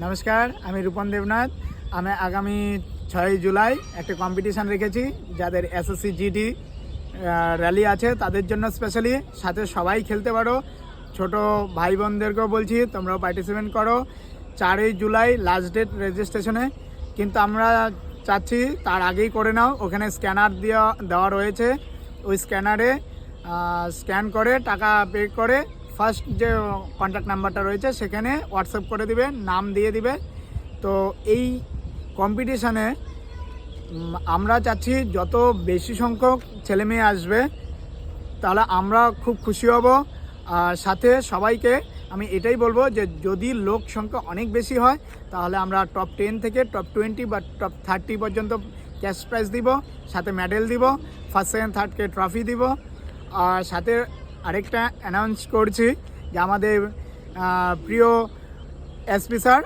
নমস্কার, আমি রূপন দেবনাথ। আমি আগামী 6 জুলাই একটা কম্পিটিশান রেখেছি, যাদের এসএসসি জিডি র্যালি আছে তাদের জন্য স্পেশালি। সাথে সবাই খেলতে পারো, ছোট ভাই বোনদেরকেও বলছি তোমরাও পার্টিসিপেট করো। 4 জুলাই লাস্ট ডেট রেজিস্ট্রেশনে, কিন্তু আমরা চাচ্ছি তার আগেই করে নাও। ওখানে স্ক্যানার দেওয়া রয়েছে, ওই স্ক্যানারে স্ক্যান করে টাকা পে করে ফার্স্ট যে কন্ট্যাক্ট নাম্বারটা রয়েছে সেখানে হোয়াটসঅ্যাপ করে দিবে, নাম দিয়ে দিবে। তো এই কম্পিটিশানে আমরা চাচ্ছি যত বেশি সংখ্যক ছেলেমেয়ে আসবে তাহলে আমরা খুব খুশি হব। আর সাথে সবাইকে আমি এটাই বলবো যে যদি লোক সংখ্যা অনেক বেশি হয় তাহলে আমরা টপ 10 থেকে টপ 20 বা টপ 30 পর্যন্ত ক্যাশ প্রাইজ দিব, সাথে মেডেল দিব, ফার্স্ট সেকেন্ড থার্ডকে ট্রফি দিব। আর সাথে আরেকটা অ্যানাউন্স করছি যে আমাদের প্রিয় এসপি স্যার